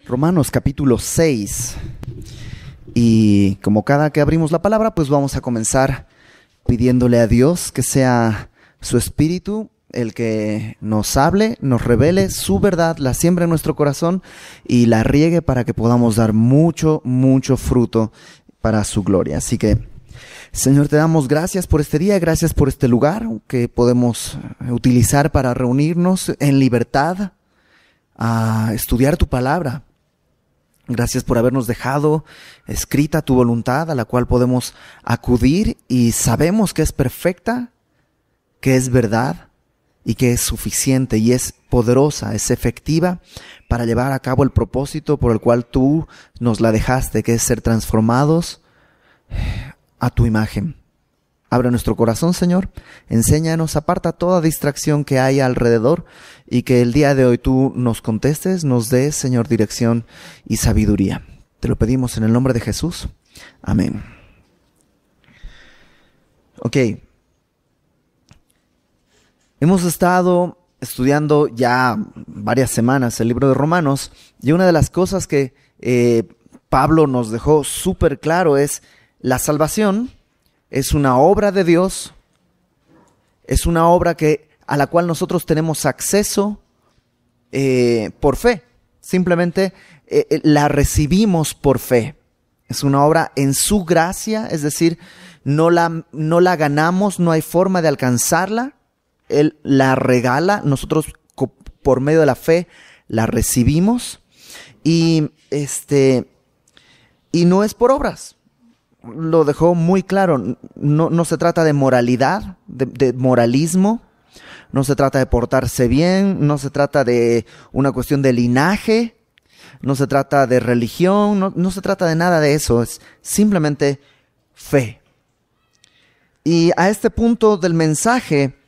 Romanos capítulo 6. Y como cada que abrimos la palabra, pues vamos a comenzar pidiéndole a Dios que sea su Espíritu el que nos hable, nos revele su verdad, la siembre en nuestro corazón y la riegue para que podamos dar mucho, mucho fruto para su gloria. Así que, Señor, te damos gracias por este día, gracias por este lugar que podemos utilizar para reunirnos en libertad a estudiar tu palabra. Gracias por habernos dejado escrita tu voluntad a la cual podemos acudir y sabemos que es perfecta, que es verdad y que es suficiente y es poderosa, es efectiva para llevar a cabo el propósito por el cual tú nos la dejaste, que es ser transformados a tu imagen. Abre nuestro corazón, Señor, enséñanos, aparta toda distracción que haya alrededor y que el día de hoy tú nos contestes, nos des, Señor, dirección y sabiduría. Te lo pedimos en el nombre de Jesús. Amén. Ok. Hemos estado estudiando ya varias semanas el libro de Romanos y una de las cosas que Pablo nos dejó súper claro es la salvación. Es una obra de Dios, es una obra a la cual nosotros tenemos acceso por fe. Simplemente la recibimos por fe. Es una obra en su gracia, es decir, no la ganamos, no hay forma de alcanzarla. Él la regala, nosotros por medio de la fe la recibimos y no es por obras. Lo dejó muy claro, no se trata de moralidad, de moralismo, no se trata de portarse bien, no se trata de una cuestión de linaje, no se trata de religión, no se trata de nada de eso, es simplemente fe. Y a este punto del mensaje,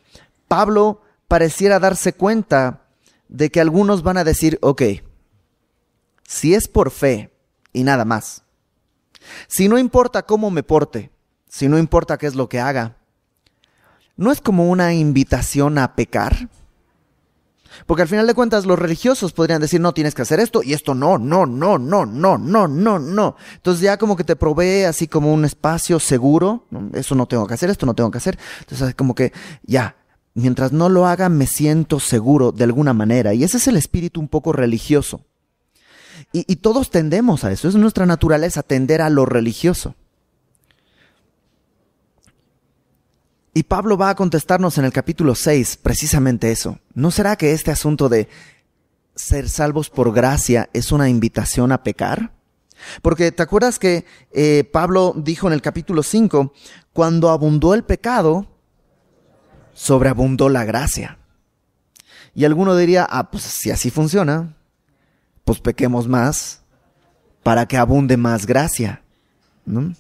Pablo pareciera darse cuenta de que algunos van a decir, ok, si es por fe y nada más, si no importa cómo me porte, si no importa qué es lo que haga, ¿no es como una invitación a pecar? Porque al final de cuentas los religiosos podrían decir, no, tienes que hacer esto y esto no. Entonces ya como que te provee así como un espacio seguro, ¿no? Eso no tengo que hacer, esto no tengo que hacer. Entonces como que ya, mientras no lo haga me siento seguro de alguna manera. Y ese es el espíritu un poco religioso. Y todos tendemos a eso, es nuestra naturaleza tender a lo religioso. Y Pablo va a contestarnos en el capítulo 6 precisamente eso. ¿No será que este asunto de ser salvos por gracia es una invitación a pecar? Porque ¿te acuerdas que Pablo dijo en el capítulo 5, cuando abundó el pecado, sobreabundó la gracia? Y alguno diría, pues si así funciona, pues pequemos más para que abunde más gracia, ¿no?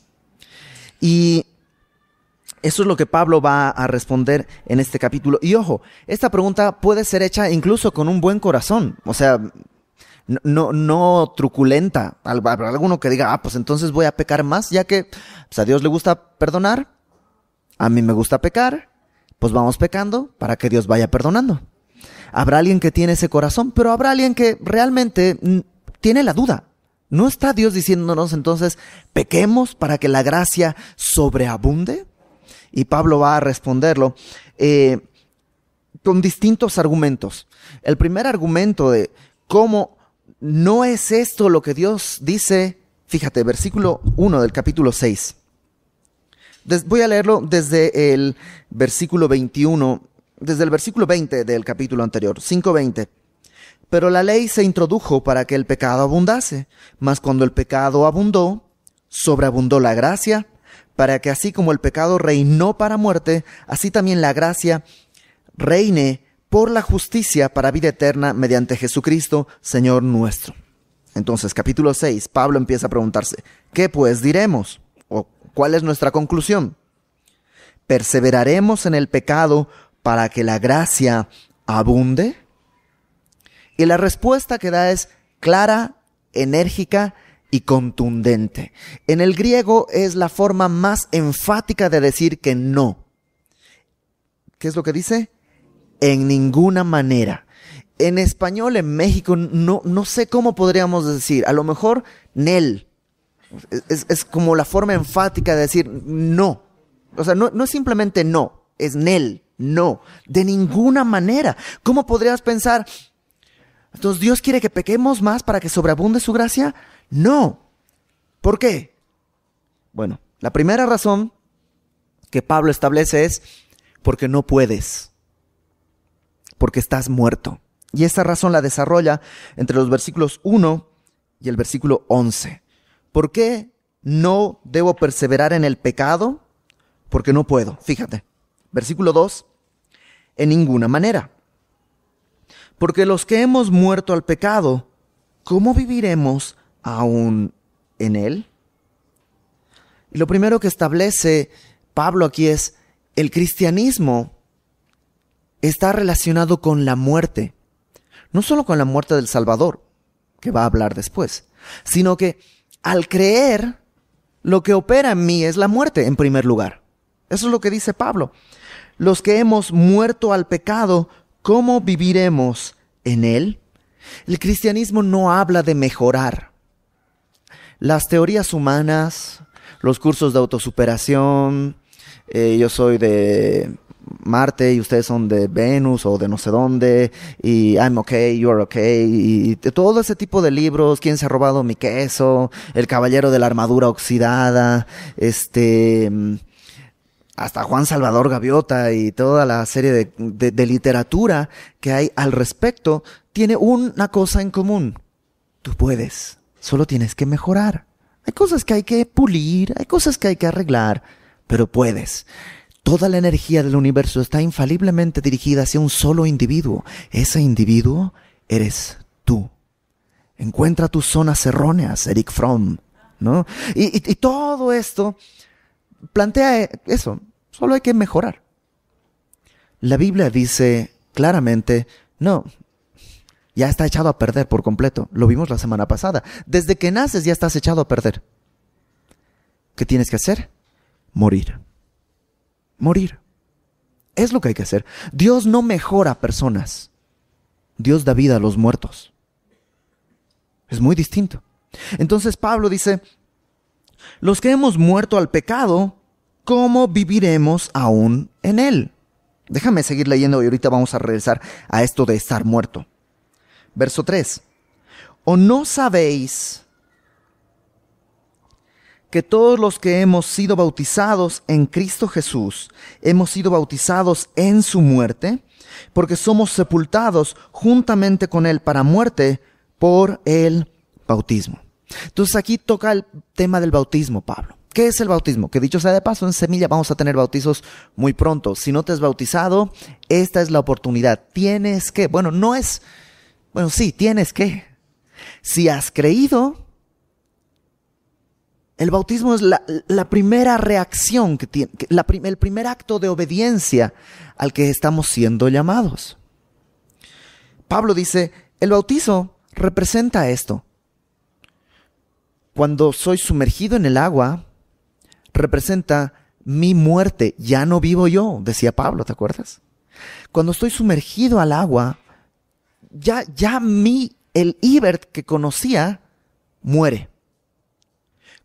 Y eso es lo que Pablo va a responder en este capítulo. Y ojo, esta pregunta puede ser hecha incluso con un buen corazón, o sea, no truculenta. Habrá alguno que diga, pues entonces voy a pecar más, ya que pues a Dios le gusta perdonar, a mí me gusta pecar, pues vamos pecando para que Dios vaya perdonando. Habrá alguien que tiene ese corazón, pero habrá alguien que realmente tiene la duda. ¿No está Dios diciéndonos entonces, pequemos para que la gracia sobreabunde? Y Pablo va a responderlo con distintos argumentos. El primer argumento de cómo no es esto lo que Dios dice, fíjate, versículo 1 del capítulo 6. Voy a leerlo desde el versículo 21. Desde el versículo 20 del capítulo anterior, 5:20. Pero la ley se introdujo para que el pecado abundase, mas cuando el pecado abundó, sobreabundó la gracia, para que así como el pecado reinó para muerte, así también la gracia reine por la justicia para vida eterna mediante Jesucristo, Señor nuestro. Entonces, capítulo 6, Pablo empieza a preguntarse, ¿qué pues diremos? ¿O cuál es nuestra conclusión? ¿Perseveraremos en el pecado para que la gracia abunde? Y la respuesta que da es clara, enérgica y contundente. En el griego es la forma más enfática de decir que no. ¿Qué es lo que dice? En ninguna manera. En español, en México, no sé cómo podríamos decir. A lo mejor, nel. Es como la forma enfática de decir no. O sea, no es simplemente no, es nel, no. De ninguna manera. ¿Cómo podrías pensar, entonces Dios quiere que pequemos más para que sobreabunde su gracia? No. ¿Por qué? Bueno, la primera razón que Pablo establece es porque no puedes. Porque estás muerto. Y esta razón la desarrolla entre los versículos 1 y el versículo 11. ¿Por qué no debo perseverar en el pecado? Porque no puedo. Fíjate. Versículo 2. En ninguna manera. Porque los que hemos muerto al pecado, ¿cómo viviremos aún en él? Y lo primero que establece Pablo aquí es, el cristianismo está relacionado con la muerte. No solo con la muerte del Salvador, que va a hablar después, sino que al creer, lo que opera en mí es la muerte en primer lugar. Eso es lo que dice Pablo. Los que hemos muerto al pecado, ¿cómo viviremos en él? El cristianismo no habla de mejorar. Las teorías humanas, los cursos de autosuperación, yo soy de Marte y ustedes son de Venus o de no sé dónde, y I'm okay, you're okay, y todo ese tipo de libros, ¿quién se ha robado mi queso? El caballero de la armadura oxidada, hasta Juan Salvador Gaviota y toda la serie de literatura que hay al respecto, tiene una cosa en común. Tú puedes, solo tienes que mejorar. Hay cosas que hay que pulir, hay cosas que hay que arreglar, pero puedes. Toda la energía del universo está infaliblemente dirigida hacia un solo individuo. Ese individuo eres tú. Encuentra tus zonas erróneas, Eric Fromm, ¿no? Y todo esto plantea eso. Solo hay que mejorar. La Biblia dice claramente, no, ya está echado a perder por completo. Lo vimos la semana pasada. Desde que naces ya estás echado a perder. ¿Qué tienes que hacer? Morir. Morir. Es lo que hay que hacer. Dios no mejora personas. Dios da vida a los muertos. Es muy distinto. Entonces Pablo dice, los que hemos muerto al pecado, ¿cómo viviremos aún en él? Déjame seguir leyendo y ahorita vamos a regresar a esto de estar muerto. Verso 3. ¿O no sabéis que todos los que hemos sido bautizados en Cristo Jesús, hemos sido bautizados en su muerte? Porque somos sepultados juntamente con él para muerte por el bautismo. Entonces aquí toca el tema del bautismo, Pablo. ¿Qué es el bautismo? Que dicho sea de paso, en Semilla vamos a tener bautizos muy pronto. Si no te has bautizado, esta es la oportunidad. Tienes que, sí, tienes que. Si has creído, el bautismo es la primera reacción que tiene, el primer acto de obediencia al que estamos siendo llamados. Pablo dice, el bautizo representa esto. Cuando soy sumergido en el agua, representa mi muerte. Ya no vivo yo, decía Pablo, ¿te acuerdas? Cuando estoy sumergido al agua, el Ibert que conocía, muere.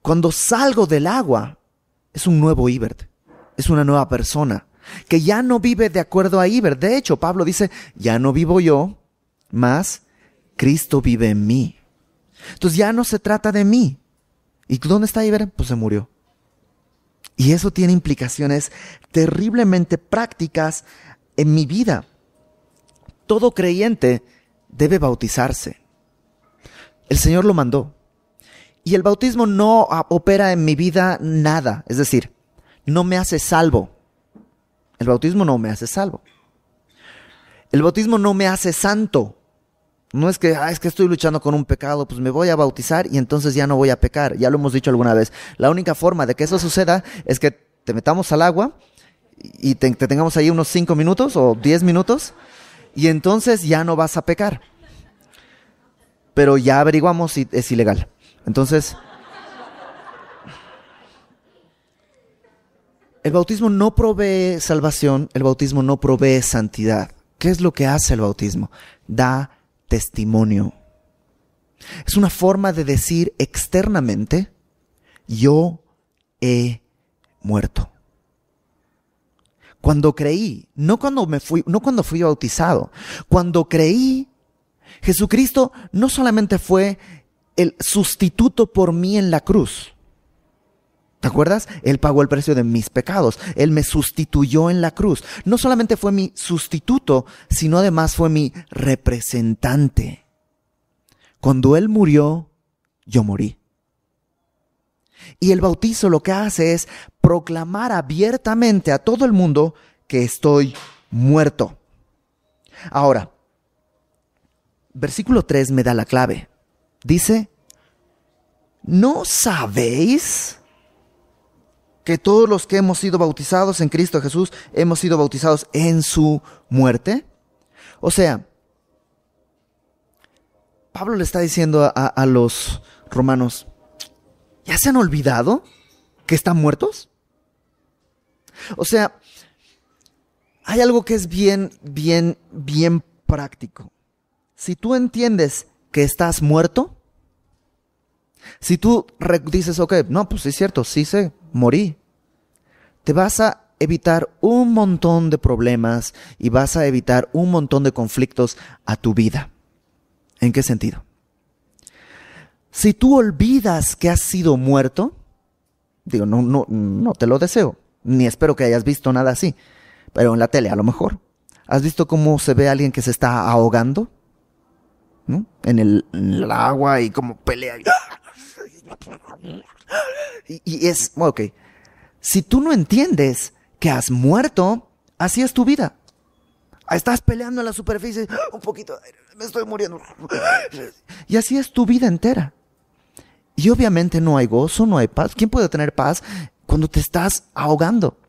Cuando salgo del agua, es un nuevo Ibert, es una nueva persona, que ya no vive de acuerdo a Ibert. De hecho, Pablo dice, ya no vivo yo, mas Cristo vive en mí. Entonces ya no se trata de mí. ¿Y dónde está Ibert? Pues se murió. Y eso tiene implicaciones terriblemente prácticas en mi vida. Todo creyente debe bautizarse. El Señor lo mandó. Y el bautismo no opera en mi vida nada. Es decir, no me hace salvo. El bautismo no me hace salvo. El bautismo no me hace santo. No es que estoy luchando con un pecado, pues me voy a bautizar y entonces ya no voy a pecar. Ya lo hemos dicho alguna vez. La única forma de que eso suceda es que te metamos al agua y te tengamos ahí unos 5 minutos o 10 minutos y entonces ya no vas a pecar. Pero ya averiguamos si es ilegal. Entonces, el bautismo no provee salvación, el bautismo no provee santidad. ¿Qué es lo que hace el bautismo? Da testimonio. Es una forma de decir externamente, yo he muerto. Cuando creí, no cuando fui bautizado, cuando creí, Jesucristo no solamente fue el sustituto por mí en la cruz. ¿Te acuerdas? Él pagó el precio de mis pecados. Él me sustituyó en la cruz. No solamente fue mi sustituto, sino además fue mi representante. Cuando Él murió, yo morí. Y el bautizo lo que hace es proclamar abiertamente a todo el mundo que estoy muerto. Ahora, versículo 3 me da la clave. Dice, ¿no sabéis que todos los que hemos sido bautizados en Cristo Jesús hemos sido bautizados en su muerte? O sea, Pablo le está diciendo a los romanos, ¿ya se han olvidado que están muertos? O sea, hay algo que es bien práctico. Si tú entiendes que estás muerto, si tú dices, ok, no, pues sí es cierto, sí sé, morí, te vas a evitar un montón de problemas y vas a evitar un montón de conflictos a tu vida. ¿En qué sentido? Si tú olvidas que has sido muerto, digo, no te lo deseo, ni espero que hayas visto nada así, pero en la tele a lo mejor. ¿Has visto cómo se ve a alguien que se está ahogando? ¿No? En el agua y cómo pelea. Y es, ok, si tú no entiendes que has muerto, así es tu vida. Estás peleando en la superficie, un poquito, me estoy muriendo. Y así es tu vida entera. Y obviamente no hay gozo, no hay paz. ¿Quién puede tener paz cuando te estás ahogando?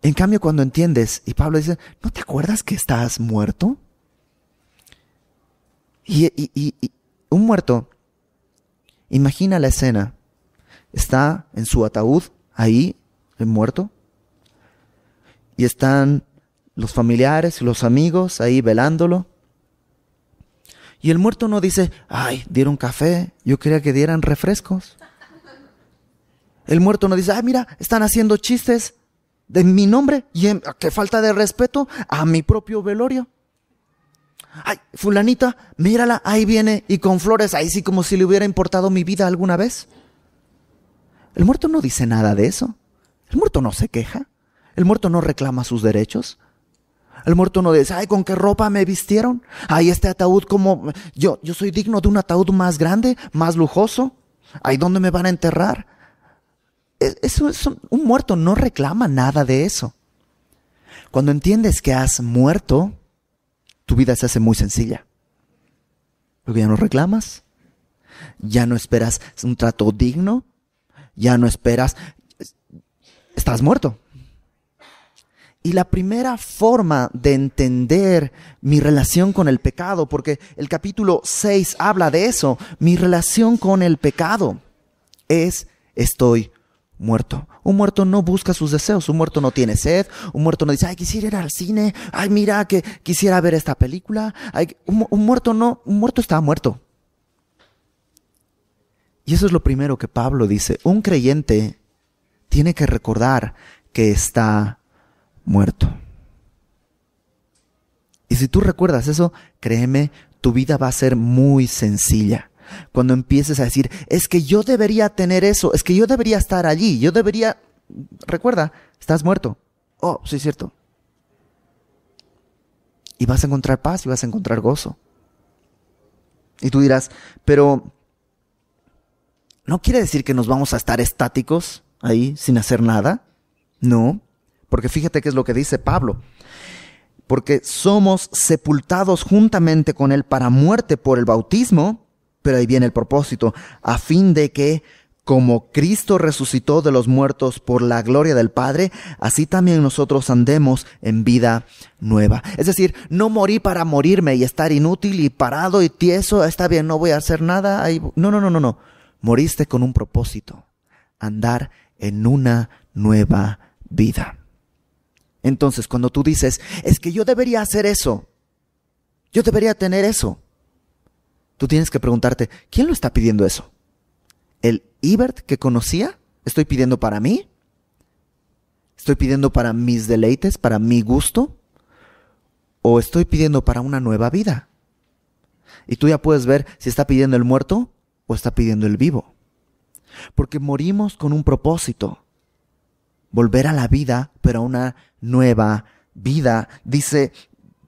En cambio, cuando entiendes, y Pablo dice, ¿no te acuerdas que estás muerto? Y un muerto, imagina la escena, está en su ataúd, ahí, el muerto, y están los familiares y los amigos ahí velándolo. Y el muerto no dice, ay, dieron café, yo quería que dieran refrescos. El muerto no dice, ay, mira, están haciendo chistes de mi nombre, y qué falta de respeto a mi propio velorio. Ay, fulanita, mírala, ahí viene, y con flores, ahí sí como si le hubiera importado mi vida alguna vez. El muerto no dice nada de eso. El muerto no se queja. El muerto no reclama sus derechos. El muerto no dice, ay, ¿con qué ropa me vistieron? Ay, este ataúd como, yo soy digno de un ataúd más grande, más lujoso. Ay, ¿dónde me van a enterrar? Un muerto no reclama nada de eso. Cuando entiendes que has muerto, tu vida se hace muy sencilla. Porque ya no reclamas, ya no esperas un trato digno, ya no esperas, estás muerto. Y la primera forma de entender mi relación con el pecado, porque el capítulo 6 habla de eso, mi relación con el pecado es, estoy muerto. Un muerto no busca sus deseos, un muerto no tiene sed, un muerto no dice, ay, quisiera ir al cine, ay, mira, que quisiera ver esta película. Ay, un muerto está muerto. Y eso es lo primero que Pablo dice. Un creyente tiene que recordar que está muerto. Y si tú recuerdas eso, créeme, tu vida va a ser muy sencilla. Cuando empieces a decir, es que yo debería tener eso, es que yo debería estar allí, yo debería... Recuerda, estás muerto. Oh, sí es cierto. Y vas a encontrar paz y vas a encontrar gozo. Y tú dirás, pero ¿no quiere decir que nos vamos a estar estáticos ahí sin hacer nada? No, porque fíjate qué es lo que dice Pablo. Porque somos sepultados juntamente con Él para muerte por el bautismo. Pero ahí viene el propósito, a fin de que, como Cristo resucitó de los muertos por la gloria del Padre, así también nosotros andemos en vida nueva. Es decir, no morí para morirme y estar inútil y parado y tieso, está bien, no voy a hacer nada. No. Moriste con un propósito, andar en una nueva vida. Entonces, cuando tú dices, es que yo debería hacer eso, yo debería tener eso, tú tienes que preguntarte, ¿quién lo está pidiendo eso? ¿El Ibert que conocía? ¿Estoy pidiendo para mí? ¿Estoy pidiendo para mis deleites, para mi gusto? ¿O estoy pidiendo para una nueva vida? Y tú ya puedes ver si está pidiendo el muerto o está pidiendo el vivo. Porque morimos con un propósito. Volver a la vida, pero a una nueva vida. Dice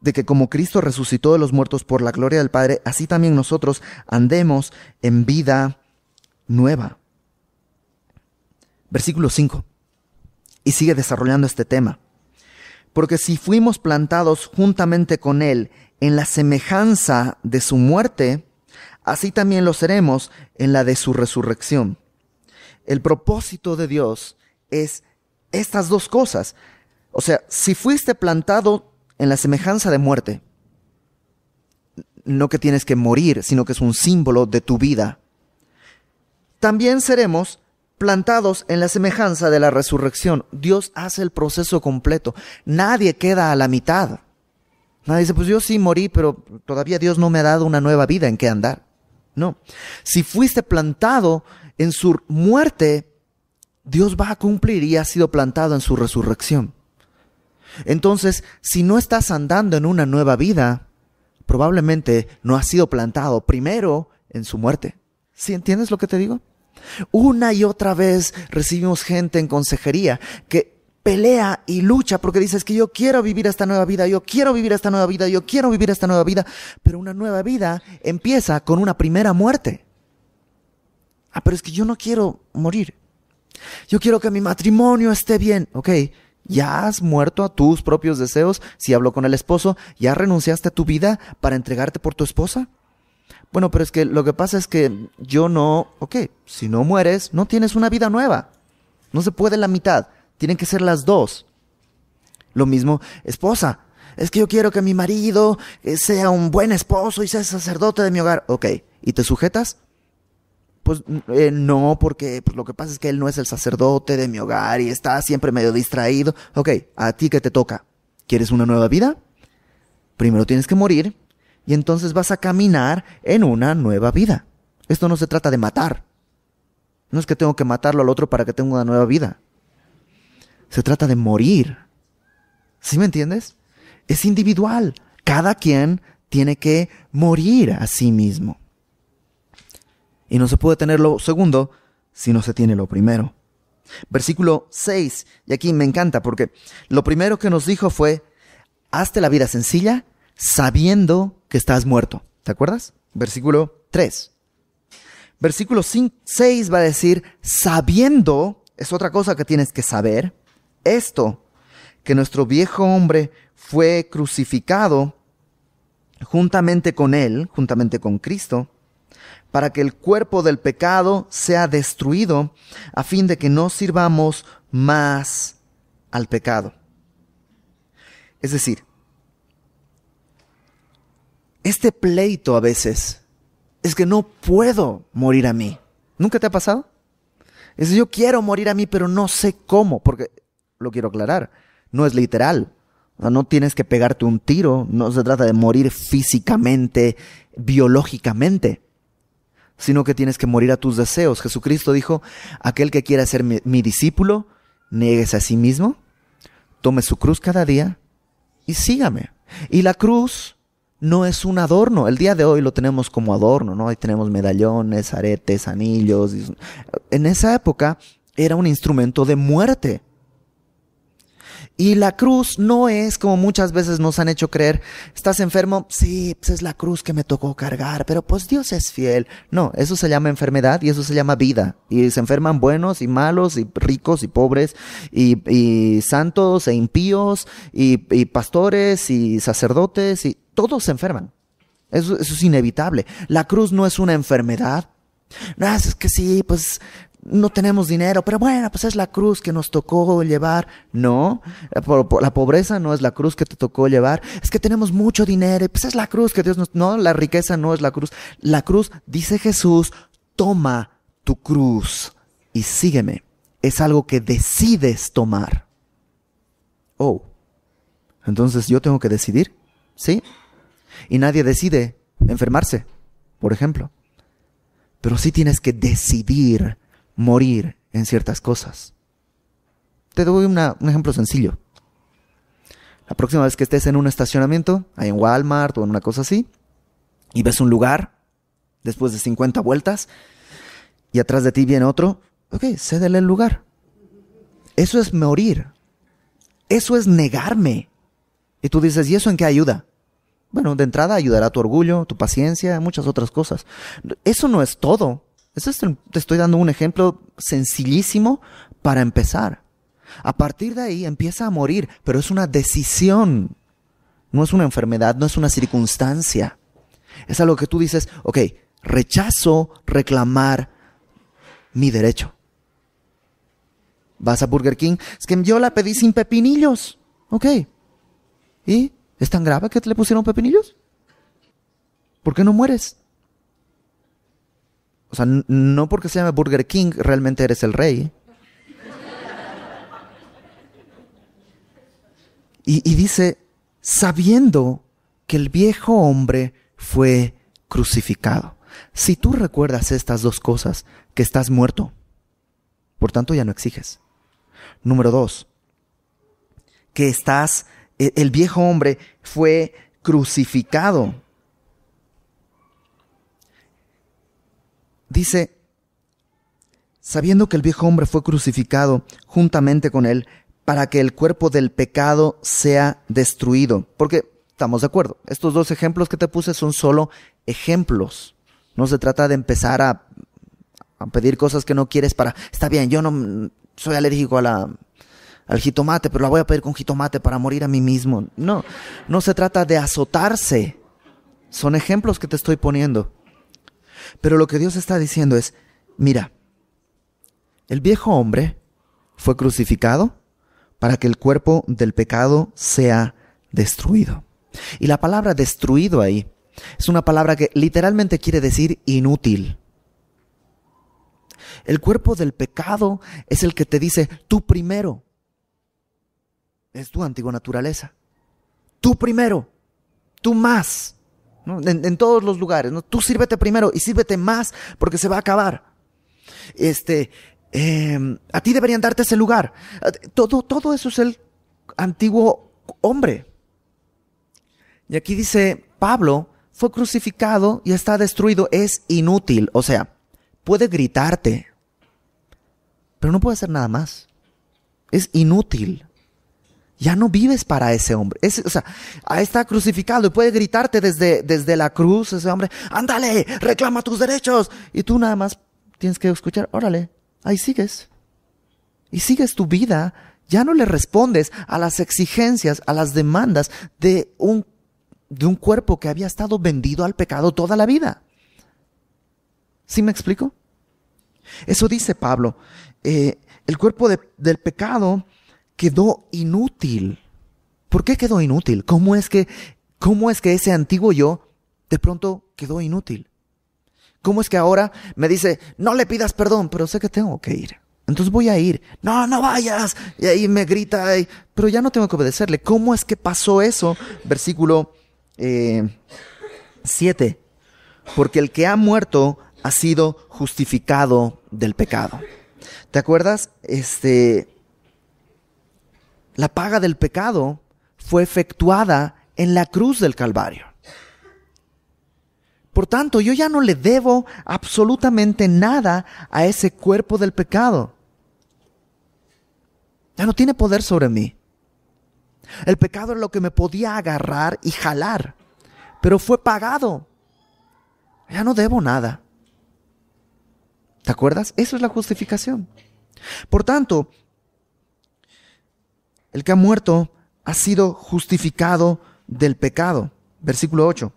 de que como Cristo resucitó de los muertos por la gloria del Padre, así también nosotros andemos en vida nueva. Versículo 5. Y sigue desarrollando este tema. Porque si fuimos plantados juntamente con Él en la semejanza de su muerte, así también lo seremos en la de su resurrección. El propósito de Dios es estas dos cosas. O sea, si fuiste plantado en la semejanza de muerte, no que tienes que morir, sino que es un símbolo de tu vida, también seremos plantados en la semejanza de la resurrección. Dios hace el proceso completo. Nadie queda a la mitad. Nadie dice, pues yo sí morí, pero todavía Dios no me ha dado una nueva vida en qué andar. No. Si fuiste plantado en su muerte, Dios va a cumplir y has sido plantado en su resurrección. Entonces, si no estás andando en una nueva vida, probablemente no has sido plantado primero en su muerte. ¿Sí entiendes lo que te digo? Una y otra vez recibimos gente en consejería que pelea y lucha porque dices que yo quiero vivir esta nueva vida, yo quiero vivir esta nueva vida, yo quiero vivir esta nueva vida, pero una nueva vida empieza con una primera muerte. Pero es que yo no quiero morir. Yo quiero que mi matrimonio esté bien. Ok, ¿ya has muerto a tus propios deseos? Si hablo con el esposo, ¿ya renunciaste a tu vida para entregarte por tu esposa? Bueno, pero es que lo que pasa es que yo no... Ok, si no mueres, no tienes una vida nueva. No se puede la mitad. Tienen que ser las dos. Lo mismo, esposa. Es que yo quiero que mi marido sea un buen esposo y sea sacerdote de mi hogar. Ok, ¿y te sujetas? Pues no, porque lo que pasa es que él no es el sacerdote de mi hogar y está siempre medio distraído. Ok, ¿a ti qué te toca? ¿Quieres una nueva vida? Primero tienes que morir. Y entonces vas a caminar en una nueva vida. Esto no se trata de matar. No es que tengo que matarlo al otro para que tenga una nueva vida. Se trata de morir. ¿Sí me entiendes? Es individual. Cada quien tiene que morir a sí mismo. Y no se puede tener lo segundo si no se tiene lo primero. Versículo 6. Y aquí me encanta porque lo primero que nos dijo fue, hazte la vida sencilla sabiendo que estás muerto. ¿Te acuerdas? Versículo 3. Versículo 6 va a decir, sabiendo, es otra cosa que tienes que saber, esto, que nuestro viejo hombre fue crucificado juntamente con él, juntamente con Cristo, para que el cuerpo del pecado sea destruido, a fin de que no sirvamos más al pecado. Es decir, este pleito a veces es que no puedo morir a mí. ¿Nunca te ha pasado? Es decir, yo quiero morir a mí, pero no sé cómo, porque, lo quiero aclarar, no es literal. No tienes que pegarte un tiro, no se trata de morir físicamente, biológicamente, sino que tienes que morir a tus deseos. Jesucristo dijo, aquel que quiera ser mi discípulo, niéguese a sí mismo, tome su cruz cada día y sígame. Y la cruz no es un adorno. El día de hoy lo tenemos como adorno, ¿no? Ahí tenemos medallones, aretes, anillos. En esa época era un instrumento de muerte. Y la cruz no es como muchas veces nos han hecho creer, ¿estás enfermo? Sí, pues es la cruz que me tocó cargar, pero pues Dios es fiel. No, eso se llama enfermedad y eso se llama vida. Y se enferman buenos y malos y ricos y pobres y santos e impíos y pastores y sacerdotes y todos se enferman. Eso es inevitable. La cruz no es una enfermedad. No, es que sí, pues no tenemos dinero, pero bueno, pues es la cruz que nos tocó llevar. No, la pobreza no es la cruz que te tocó llevar. Es que tenemos mucho dinero, pues es la cruz que Dios nos... No, la riqueza no es la cruz. La cruz, dice Jesús, toma tu cruz y sígueme. Es algo que decides tomar. Oh, Entonces yo tengo que decidir, ¿sí? Y nadie decide enfermarse, por ejemplo. Pero sí tienes que decidir morir en ciertas cosas. Te doy un ejemplo sencillo. La próxima vez que estés en un estacionamiento, ahí en Walmart o en una cosa así, y ves un lugar, después de 50 vueltas, y atrás de ti viene otro, ok, cédele el lugar. Eso es morir. Eso es negarme. Y tú dices, ¿y eso en qué ayuda? Bueno, de entrada ayudará tu orgullo, tu paciencia, muchas otras cosas. Eso no es todo. Te estoy dando un ejemplo sencillísimo para empezar. A partir de ahí empieza a morir, pero es una decisión. No es una enfermedad, no es una circunstancia. Es algo que tú dices, ok, rechazo reclamar mi derecho. Vas a Burger King, es que yo la pedí sin pepinillos. Ok. ¿Y es tan grave que te le pusieron pepinillos? ¿Por qué no mueres? O sea, no porque se llame Burger King, realmente eres el rey. Y dice, sabiendo que el viejo hombre fue crucificado. Si tú recuerdas estas dos cosas, que estás muerto, por tanto ya no exiges. Número 2, que el viejo hombre fue crucificado. Dice, sabiendo que el viejo hombre fue crucificado juntamente con él, para que el cuerpo del pecado sea destruido. Porque, estamos de acuerdo, estos dos ejemplos que te puse son solo ejemplos. No se trata de empezar a pedir cosas que no quieres está bien, yo no soy alérgico al jitomate, pero la voy a pedir con jitomate para morir a mí mismo. No se trata de azotarse. Son ejemplos que te estoy poniendo. Pero lo que Dios está diciendo es, mira, el viejo hombre fue crucificado para que el cuerpo del pecado sea destruido. Y la palabra destruido ahí es una palabra que literalmente quiere decir inútil. El cuerpo del pecado es el que te dice, tú primero. Es tu antigua naturaleza. Tú primero. Tú más. ¿No? En todos los lugares, ¿no? Tú sírvete primero y sírvete más porque se va a acabar. A ti deberían darte ese lugar. Todo eso es el antiguo hombre. Y aquí dice Pablo, fue crucificado y está destruido, es inútil. O sea, puede gritarte, pero no puede hacer nada más. Es inútil. Ya no vives para ese hombre. Está crucificado y puede gritarte desde la cruz ese hombre, ándale, reclama tus derechos. Y tú nada más tienes que escuchar, órale, ahí sigues. Y sigues tu vida. Ya no le respondes a las exigencias, a las demandas de un cuerpo que había estado vendido al pecado toda la vida. ¿Sí me explico? Eso dice Pablo. El cuerpo del pecado quedó inútil. ¿Por qué quedó inútil? ¿Cómo es que ese antiguo yo de pronto quedó inútil? ¿Cómo es que ahora me dice, no le pidas perdón, pero sé que tengo que ir? Entonces voy a ir. No, no vayas. Y ahí me grita, pero ya no tengo que obedecerle. ¿Cómo es que pasó eso? Versículo 7. Porque el que ha muerto ha sido justificado del pecado. ¿Te acuerdas? La paga del pecado fue efectuada en la cruz del Calvario. Por tanto, yo ya no le debo absolutamente nada a ese cuerpo del pecado. Ya no tiene poder sobre mí. El pecado es lo que me podía agarrar y jalar, pero fue pagado. Ya no debo nada. ¿Te acuerdas? Eso es la justificación. Por tanto, el que ha muerto ha sido justificado del pecado. Versículo 8.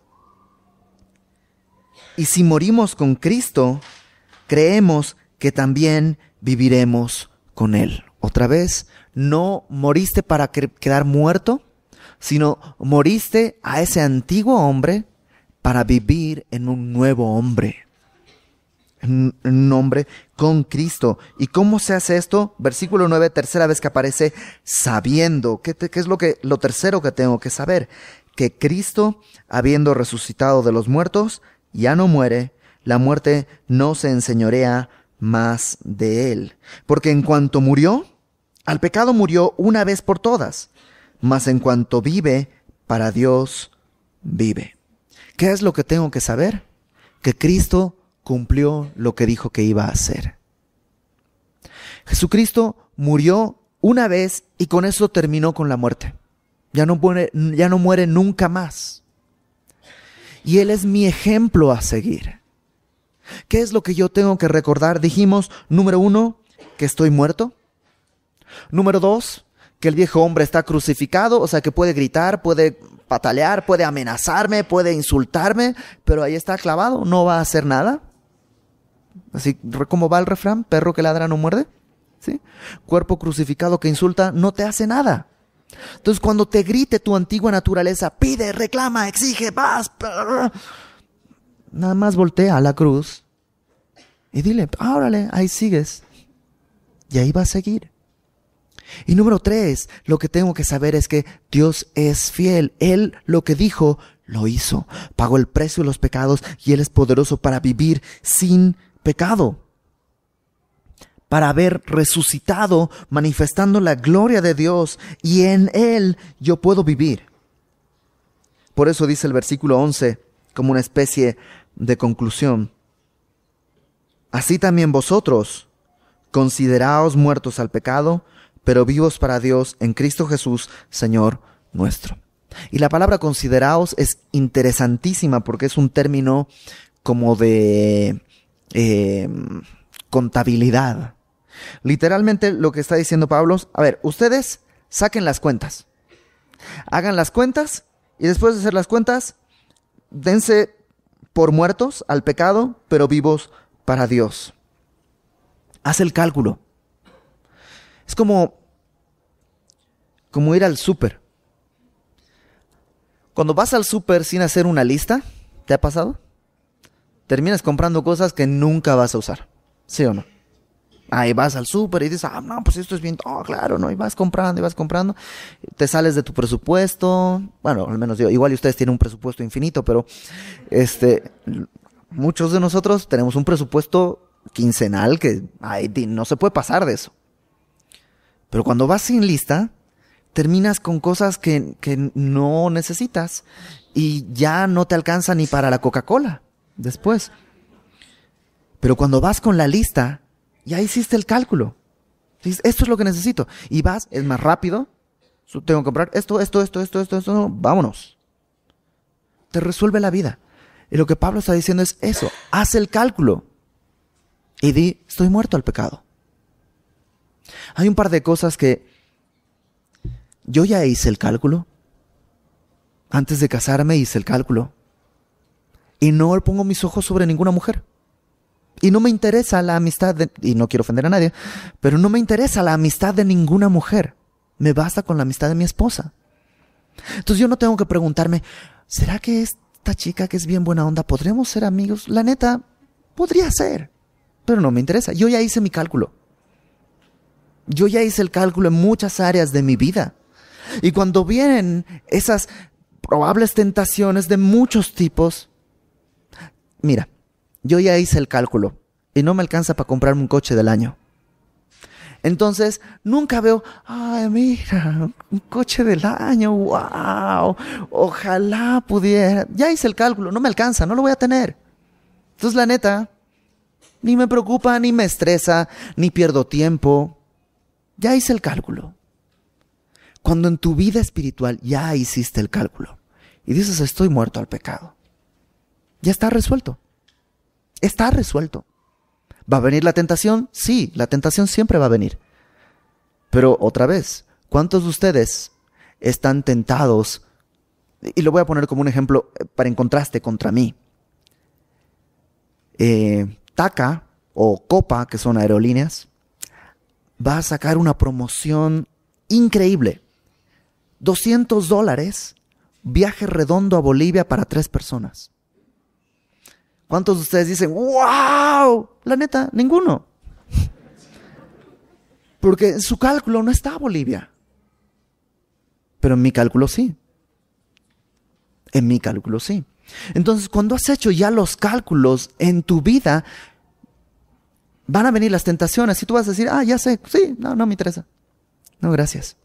Y si morimos con Cristo, creemos que también viviremos con Él. Otra vez, no moriste para quedar muerto, sino moriste a ese antiguo hombre para vivir en un nuevo hombre. en un hombre con Cristo. ¿Y cómo se hace esto? Versículo 9, tercera vez que aparece, sabiendo. ¿Qué es lo tercero que tengo que saber? Que Cristo, habiendo resucitado de los muertos, ya no muere, la muerte no se enseñorea más de él. Porque en cuanto murió, al pecado murió una vez por todas, mas en cuanto vive, para Dios vive. ¿Qué es lo que tengo que saber? Que Cristo cumplió lo que dijo que iba a hacer. Jesucristo murió una vez y con eso terminó con la muerte. Ya no muere nunca más. Y Él es mi ejemplo a seguir. ¿Qué es lo que yo tengo que recordar? Dijimos, número 1, que estoy muerto. Número 2, que el viejo hombre está crucificado, o sea que puede gritar, puede patalear, puede amenazarme, puede insultarme, pero ahí está clavado, no va a hacer nada. Así como va el refrán, perro que ladra no muerde. ¿Sí? Cuerpo crucificado que insulta no te hace nada. Entonces cuando te grite tu antigua naturaleza, pide, reclama, exige, vas, nada más voltea a la cruz y dile, órale, ahí sigues. Y ahí va a seguir. Y número 3, lo que tengo que saber es que Dios es fiel. Él lo que dijo, lo hizo. Pagó el precio de los pecados y Él es poderoso para vivir sin pecado. Para haber resucitado, manifestando la gloria de Dios, y en Él yo puedo vivir. Por eso dice el versículo 11, como una especie de conclusión. Así también vosotros, consideraos muertos al pecado, pero vivos para Dios en Cristo Jesús, Señor nuestro. Y la palabra consideraos es interesantísima porque es un término como de contabilidad. Literalmente lo que está diciendo Pablo, a ver, ustedes saquen las cuentas, hagan las cuentas y después de hacer las cuentas, dense por muertos al pecado, pero vivos para Dios. Haz el cálculo. Es como ir al súper. Cuando vas al súper sin hacer una lista, ¿te ha pasado? Terminas comprando cosas que nunca vas a usar, ¿sí o no? Ahí vas al súper y dices, no, pues esto es bien, claro, ¿no? Y vas comprando, te sales de tu presupuesto, bueno, al menos yo, igual ustedes tienen un presupuesto infinito, pero muchos de nosotros tenemos un presupuesto quincenal que no se puede pasar de eso. Pero cuando vas sin lista, terminas con cosas que no necesitas y ya no te alcanza ni para la Coca-Cola después. Pero cuando vas con la lista, ya hiciste el cálculo. Dices, esto es lo que necesito. Y vas, es más rápido. Tengo que comprar esto, vámonos. Te resuelve la vida. Y lo que Pablo está diciendo es eso. Haz el cálculo. Y di, estoy muerto al pecado. Hay un par de cosas que yo ya hice el cálculo. Antes de casarme hice el cálculo. Y no pongo mis ojos sobre ninguna mujer. Y no me interesa la amistad y no quiero ofender a nadie, pero no me interesa la amistad de ninguna mujer. Me basta con la amistad de mi esposa. Entonces yo no tengo que preguntarme, ¿será que esta chica que es bien buena onda, podremos ser amigos? La neta, podría ser, pero no me interesa. Yo ya hice mi cálculo. Yo ya hice el cálculo en muchas áreas de mi vida. Y cuando vienen esas probables tentaciones de muchos tipos, mira, yo ya hice el cálculo y no me alcanza para comprarme un coche del año. Entonces, nunca veo, mira, un coche del año, wow, ojalá pudiera. Ya hice el cálculo, no me alcanza, no lo voy a tener. Entonces, la neta, ni me preocupa, ni me estresa, ni pierdo tiempo. Ya hice el cálculo. Cuando en tu vida espiritual ya hiciste el cálculo y dices, estoy muerto al pecado, ya está resuelto. Está resuelto. ¿Va a venir la tentación? Sí, la tentación siempre va a venir. Pero otra vez, ¿cuántos de ustedes están tentados? Y lo voy a poner como un ejemplo para en contraste contra mí. TACA o Copa, que son aerolíneas, va a sacar una promoción increíble. $200, viaje redondo a Bolivia para 3 personas. ¿Cuántos de ustedes dicen, wow? La neta, ninguno. Porque en su cálculo no está Bolivia. Pero en mi cálculo sí. En mi cálculo sí. Entonces, cuando has hecho ya los cálculos en tu vida, van a venir las tentaciones y tú vas a decir, ya sé, sí, no me interesa. No, gracias.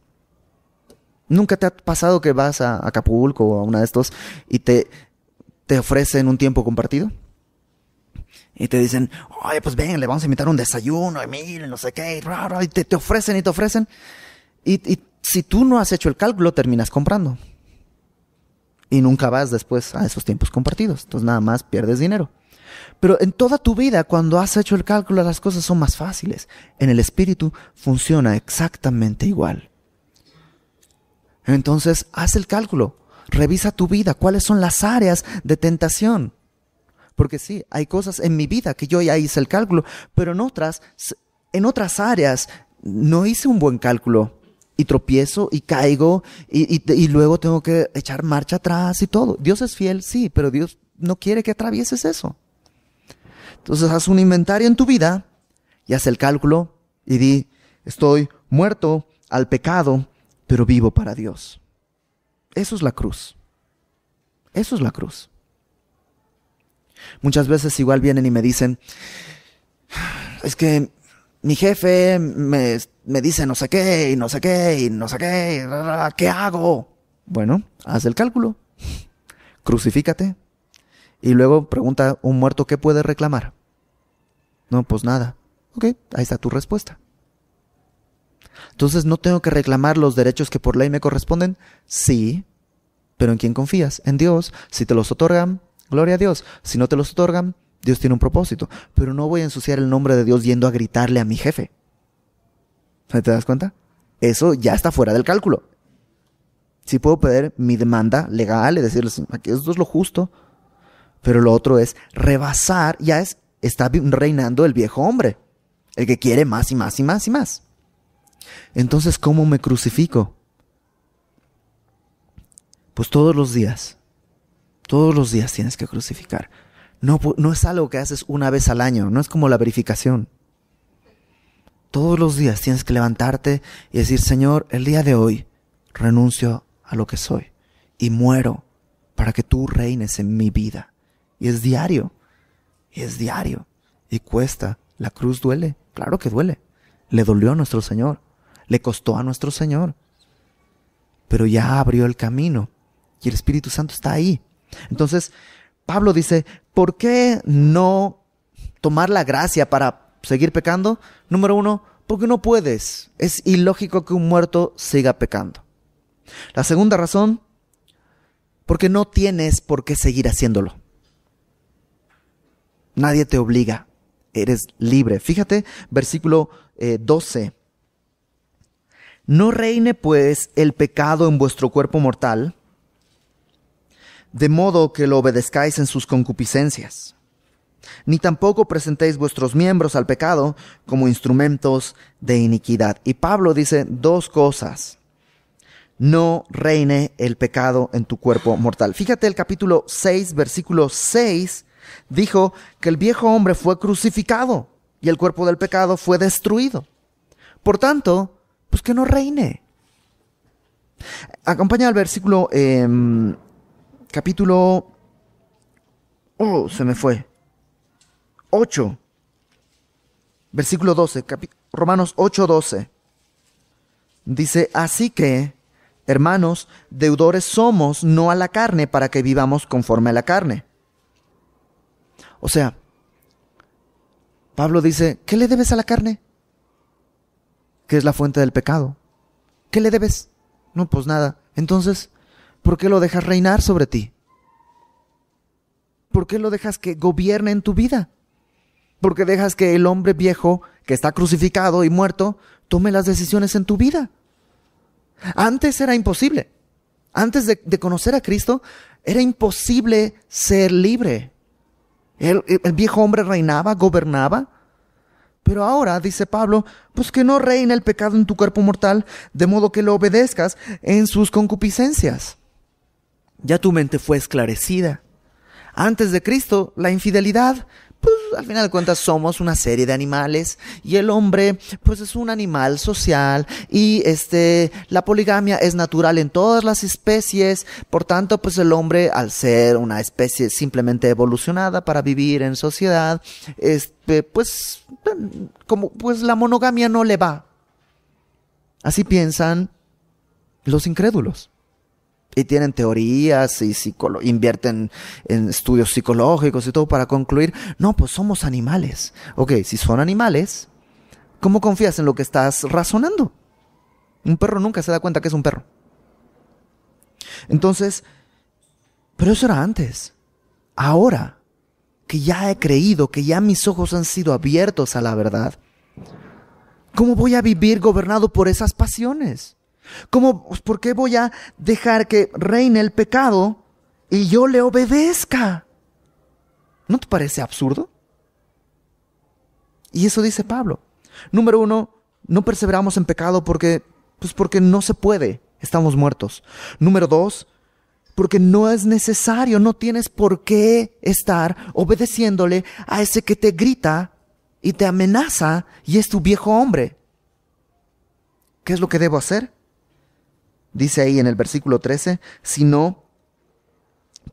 ¿Nunca te ha pasado que vas a Acapulco o a una de estos y te ofrecen un tiempo compartido? Y te dicen, oye, pues ven, le vamos a invitar un desayuno, Emilio, no sé qué, y te ofrecen y te ofrecen. Y si tú no has hecho el cálculo, terminas comprando. Y nunca vas después a esos tiempos compartidos. Entonces nada más pierdes dinero. Pero en toda tu vida, cuando has hecho el cálculo, las cosas son más fáciles. En el espíritu funciona exactamente igual. Entonces, haz el cálculo. Revisa tu vida. ¿Cuáles son las áreas de tentación? Porque sí, hay cosas en mi vida que yo ya hice el cálculo, pero en otras áreas no hice un buen cálculo. Y tropiezo y caigo y luego tengo que echar marcha atrás y todo. Dios es fiel, sí, pero Dios no quiere que atravieses eso. Entonces haz un inventario en tu vida y haz el cálculo y di, estoy muerto al pecado, pero vivo para Dios. Eso es la cruz. Eso es la cruz. Muchas veces igual vienen y me dicen, es que mi jefe me dice no sé qué, y no sé qué, y no sé qué, ¿qué hago? Bueno, haz el cálculo. Crucifícate. Y luego pregunta un muerto, ¿qué puede reclamar? No, pues nada. Ok, ahí está tu respuesta. Entonces, ¿no tengo que reclamar los derechos que por ley me corresponden? Sí, pero ¿en quién confías? En Dios. Si te los otorgan, gloria a Dios. Si no te los otorgan, Dios tiene un propósito. Pero no voy a ensuciar el nombre de Dios yendo a gritarle a mi jefe. ¿Te das cuenta? Eso ya está fuera del cálculo. Sí puedo pedir mi demanda legal y decirles, aquí esto es lo justo. Pero lo otro es rebasar, está reinando el viejo hombre. El que quiere más y más y más y más. Entonces, ¿cómo me crucifico? Pues todos los días tienes que crucificar. No es algo que haces una vez al año, no es como la verificación. Todos los días tienes que levantarte y decir, Señor, el día de hoy renuncio a lo que soy y muero para que tú reines en mi vida. Y es diario, y cuesta. La cruz duele, claro que duele. Le dolió a nuestro Señor, le costó a nuestro Señor, pero ya abrió el camino y el Espíritu Santo está ahí. Entonces, Pablo dice, ¿por qué no tomar la gracia para seguir pecando? Número 1, porque no puedes. Es ilógico que un muerto siga pecando. La segunda razón, porque no tienes por qué seguir haciéndolo. Nadie te obliga. Eres libre. Fíjate, versículo 12. No reine pues el pecado en vuestro cuerpo mortal, de modo que lo obedezcáis en sus concupiscencias. Ni tampoco presentéis vuestros miembros al pecado como instrumentos de iniquidad. Y Pablo dice dos cosas. No reine el pecado en tu cuerpo mortal. Fíjate el capítulo 6, versículo 6, dijo que el viejo hombre fue crucificado y el cuerpo del pecado fue destruido. Por tanto, pues que no reine. Acompaña al versículo, capítulo, se me fue, 8, versículo 12, Romanos 8, 12. Dice, así que, hermanos, deudores somos, no a la carne, para que vivamos conforme a la carne. O sea, Pablo dice, ¿qué le debes a la carne? Que es la fuente del pecado. ¿Qué le debes? No, pues nada. Entonces, ¿por qué lo dejas reinar sobre ti? ¿Por qué lo dejas que gobierne en tu vida? ¿Por qué dejas que el hombre viejo, que está crucificado y muerto, tome las decisiones en tu vida? Antes era imposible. Antes de conocer a Cristo, era imposible ser libre. El viejo hombre reinaba, gobernaba. Pero ahora, dice Pablo, pues que no reine el pecado en tu cuerpo mortal, de modo que lo obedezcas en sus concupiscencias. Ya tu mente fue esclarecida. Antes de Cristo, la infidelidad, pues al final de cuentas somos una serie de animales y el hombre pues es un animal social y la poligamia es natural en todas las especies. Por tanto, pues el hombre, al ser una especie simplemente evolucionada para vivir en sociedad, pues la monogamia no le va. Así piensan los incrédulos. Y tienen teorías y invierten en estudios psicológicos y todo para concluir, no, pues somos animales. Ok, si son animales, ¿cómo confías en lo que estás razonando? Un perro nunca se da cuenta que es un perro. Entonces, pero eso era antes. Ahora, que ya he creído, que ya mis ojos han sido abiertos a la verdad, ¿cómo voy a vivir gobernado por esas pasiones? ¿Por qué voy a dejar que reine el pecado y yo le obedezca? ¿No te parece absurdo? Y eso dice Pablo. Número 1, no perseveramos en pecado porque no se puede, estamos muertos. Número 2, porque no es necesario, no tienes por qué estar obedeciéndole a ese que te grita y te amenaza y es tu viejo hombre. ¿Qué es lo que debo hacer? Dice ahí en el versículo 13, sino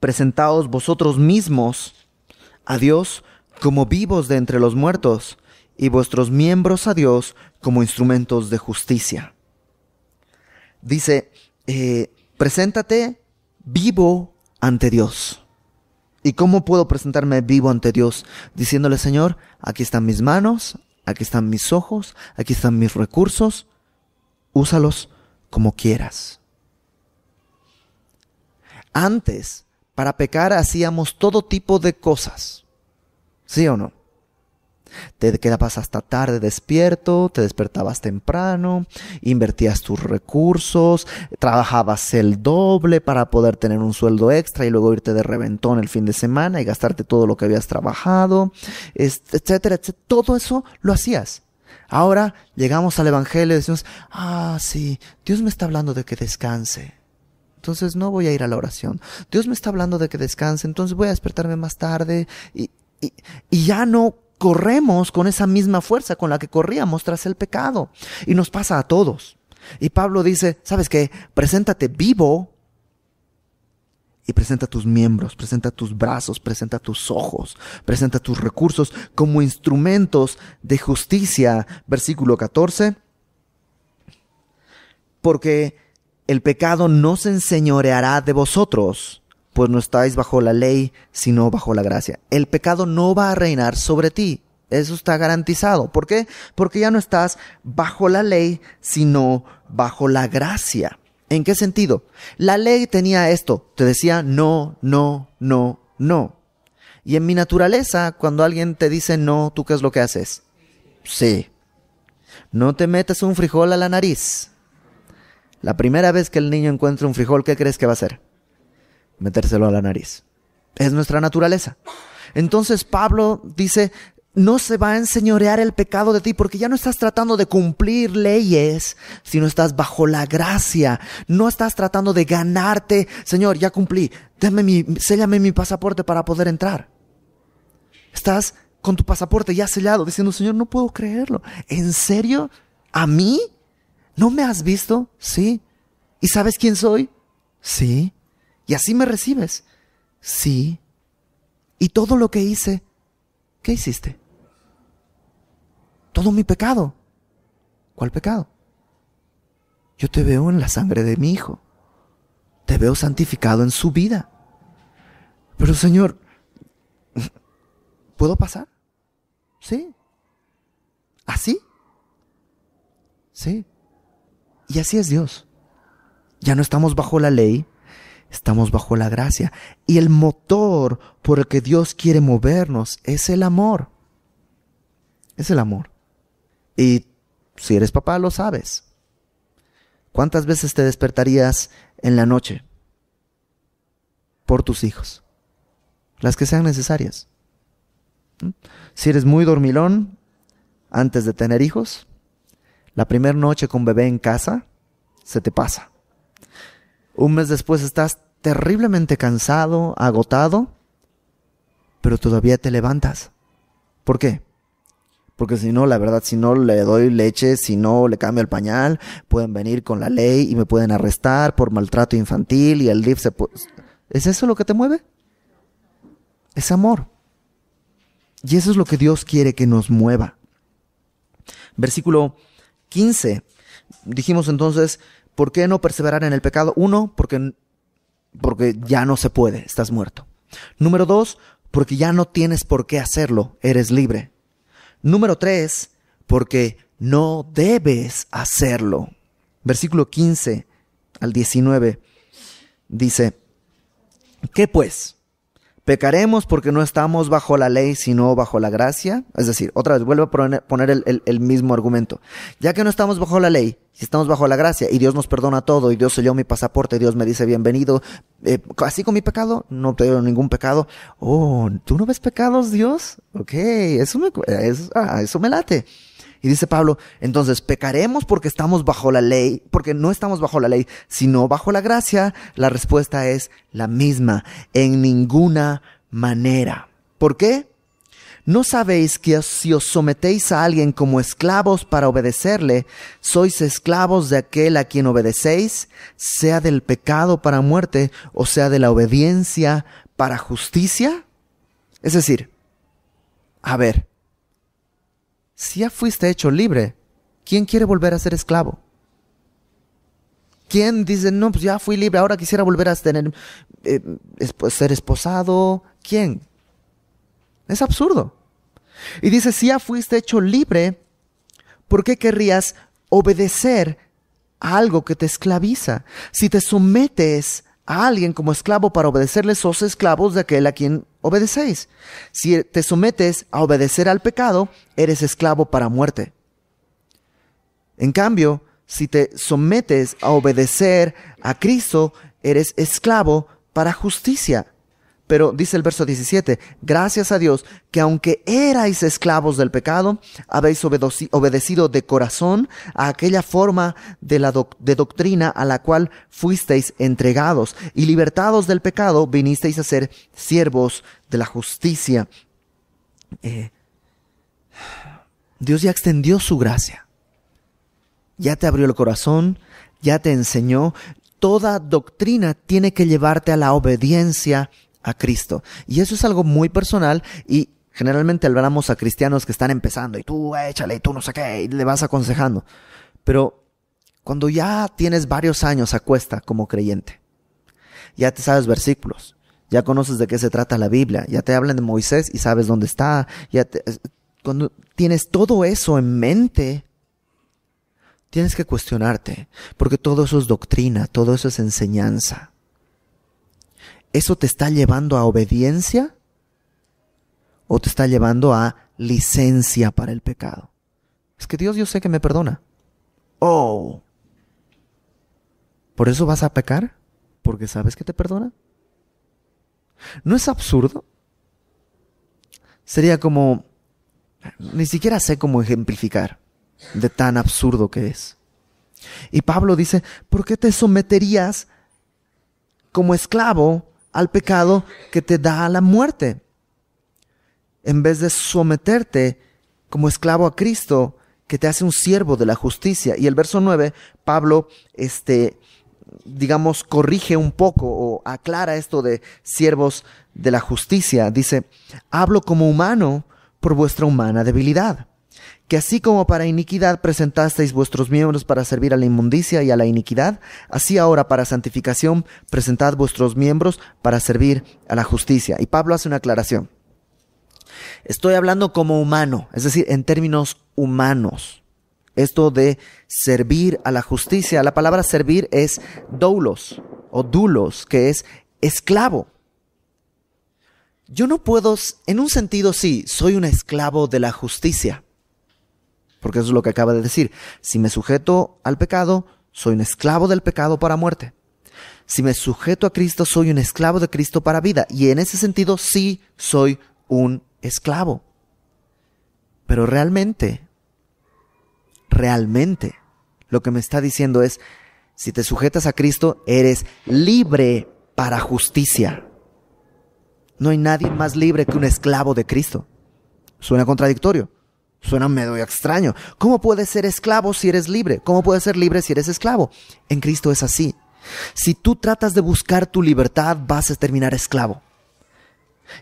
presentaos vosotros mismos a Dios como vivos de entre los muertos y vuestros miembros a Dios como instrumentos de justicia. Dice, preséntate vivo ante Dios. ¿Y cómo puedo presentarme vivo ante Dios? Diciéndole, Señor, aquí están mis manos, aquí están mis ojos, aquí están mis recursos, úsalos como quieras. Antes, para pecar hacíamos todo tipo de cosas. ¿Sí o no? Te quedabas hasta tarde despierto, te despertabas temprano, invertías tus recursos, trabajabas el doble para poder tener un sueldo extra y luego irte de reventón el fin de semana y gastarte todo lo que habías trabajado, etcétera, etcétera. Todo eso lo hacías. Ahora llegamos al Evangelio y decimos, sí, Dios me está hablando de que descanse. Entonces no voy a ir a la oración. Dios me está hablando de que descanse, entonces voy a despertarme más tarde. Y ya no corremos con esa misma fuerza con la que corríamos tras el pecado. Y nos pasa a todos. Y Pablo dice, ¿sabes qué? Preséntate vivo y presenta tus miembros, presenta tus brazos, presenta tus ojos, presenta tus recursos como instrumentos de justicia. Versículo 14. Porque el pecado no se enseñoreará de vosotros, pues no estáis bajo la ley, sino bajo la gracia. El pecado no va a reinar sobre ti. Eso está garantizado. ¿Por qué? Porque ya no estás bajo la ley, sino bajo la gracia. ¿En qué sentido? La ley tenía esto, te decía no, no, no, no. Y en mi naturaleza, cuando alguien te dice no, ¿tú qué es lo que haces? Sí. No te metas un frijol a la nariz. La primera vez que el niño encuentra un frijol, ¿qué crees que va a hacer? Metérselo a la nariz. Es nuestra naturaleza. Entonces Pablo dice, no se va a enseñorear el pecado de ti porque ya no estás tratando de cumplir leyes, sino estás bajo la gracia. No estás tratando de ganarte, Señor, ya cumplí, séllame mi pasaporte para poder entrar. Estás con tu pasaporte ya sellado, diciendo, Señor, no puedo creerlo. ¿En serio? ¿A mí? ¿No me has visto? Sí. ¿Y sabes quién soy? Sí. ¿Y así me recibes? Sí. ¿Y todo lo que hice? ¿Qué hiciste? Todo mi pecado. ¿Cuál pecado? Yo te veo en la sangre de mi Hijo. Te veo santificado en su vida. Pero Señor, ¿puedo pasar? Sí. ¿Así? Sí. Y así es Dios. Ya no estamos bajo la ley, estamos bajo la gracia. Y el motor por el que Dios quiere movernos es el amor. Es el amor. Y si eres papá, lo sabes. ¿Cuántas veces te despertarías en la noche por tus hijos? Las que sean necesarias. Si eres muy dormilón antes de tener hijos, la primera noche con bebé en casa se te pasa. Un mes después estás terriblemente cansado, agotado, pero todavía te levantas. ¿Por qué? Porque si no, la verdad, si no le doy leche, si no le cambio el pañal, pueden venir con la ley y me pueden arrestar por maltrato infantil y el DIF se puede... ¿Es eso lo que te mueve? Es amor. Y eso es lo que Dios quiere que nos mueva. Versículo 15. Dijimos entonces, ¿por qué no perseverar en el pecado? 1, porque ya no se puede, estás muerto. Número 2, porque ya no tienes por qué hacerlo, eres libre. Número 3, porque no debes hacerlo. Versículo 15 al 19 dice, ¿qué pues? ¿Pecaremos porque no estamos bajo la ley, sino bajo la gracia? Es decir, otra vez, vuelvo a poner el mismo argumento. Ya que no estamos bajo la ley, si estamos bajo la gracia, y Dios nos perdona todo, y Dios selló mi pasaporte, y Dios me dice bienvenido, así con mi pecado, no tengo ningún pecado. Oh, ¿tú no ves pecados, Dios? Ok, eso me late. Y dice Pablo, entonces, ¿pecaremos porque estamos bajo la ley? Porque no estamos bajo la ley, sino bajo la gracia. La respuesta es la misma, en ninguna manera. ¿Por qué? ¿No sabéis que si os sometéis a alguien como esclavos para obedecerle, sois esclavos de aquel a quien obedecéis, sea del pecado para muerte o sea de la obediencia para justicia? Es decir, a ver, si ya fuiste hecho libre, ¿quién quiere volver a ser esclavo? ¿Quién dice, no, pues ya fui libre, ahora quisiera volver a tener, ser esposado? ¿Quién? Es absurdo. Y dice, si ya fuiste hecho libre, ¿por qué querrías obedecer a algo que te esclaviza? Si te sometes a alguien como esclavo para obedecerle, sos esclavos de aquel a quien obedecéis. Si te sometes a obedecer al pecado, eres esclavo para muerte. En cambio, si te sometes a obedecer a Cristo, eres esclavo para justicia. Pero dice el verso 17, gracias a Dios que aunque erais esclavos del pecado, habéis obedecido de corazón a aquella forma de doctrina a la cual fuisteis entregados, y libertados del pecado vinisteis a ser siervos de la justicia. Dios ya extendió su gracia, ya te abrió el corazón, ya te enseñó. Toda doctrina tiene que llevarte a la obediencia a Cristo. Y eso es algo muy personal y generalmente hablamos a cristianos que están empezando y tú échale, y tú no sé qué, y le vas aconsejando. Pero cuando ya tienes varios años a cuesta como creyente, ya te sabes versículos, ya conoces de qué se trata la Biblia, ya te hablan de Moisés y sabes dónde está, cuando tienes todo eso en mente, tienes que cuestionarte, porque todo eso es doctrina, todo eso es enseñanza. ¿Eso te está llevando a obediencia o te está llevando a licencia para el pecado? Es que Dios, yo sé que me perdona. Oh, ¿por eso vas a pecar? ¿Porque sabes que te perdona? ¿No es absurdo? Sería como, ni siquiera sé cómo ejemplificar de tan absurdo que es. Y Pablo dice, ¿por qué te someterías como esclavo al pecado que te da a la muerte, en vez de someterte como esclavo a Cristo, que te hace un siervo de la justicia? Y el verso 9, Pablo, corrige un poco o aclara esto de siervos de la justicia. Dice, hablo como humano por vuestra humana debilidad, que así como para iniquidad presentasteis vuestros miembros para servir a la inmundicia y a la iniquidad, así ahora para santificación presentad vuestros miembros para servir a la justicia. Y Pablo hace una aclaración. Estoy hablando como humano, es decir, en términos humanos. Esto de servir a la justicia, la palabra servir es doulos o doulos, que es esclavo. Yo no puedo, en un sentido sí, soy un esclavo de la justicia. Porque eso es lo que acaba de decir. Si me sujeto al pecado, soy un esclavo del pecado para muerte. Si me sujeto a Cristo, soy un esclavo de Cristo para vida. Y en ese sentido, sí soy un esclavo. Pero realmente, lo que me está diciendo es, si te sujetas a Cristo, eres libre para justicia. No hay nadie más libre que un esclavo de Cristo. Suena contradictorio. Suena medio extraño. ¿Cómo puedes ser esclavo si eres libre? ¿Cómo puedes ser libre si eres esclavo? En Cristo es así. Si tú tratas de buscar tu libertad, vas a terminar esclavo.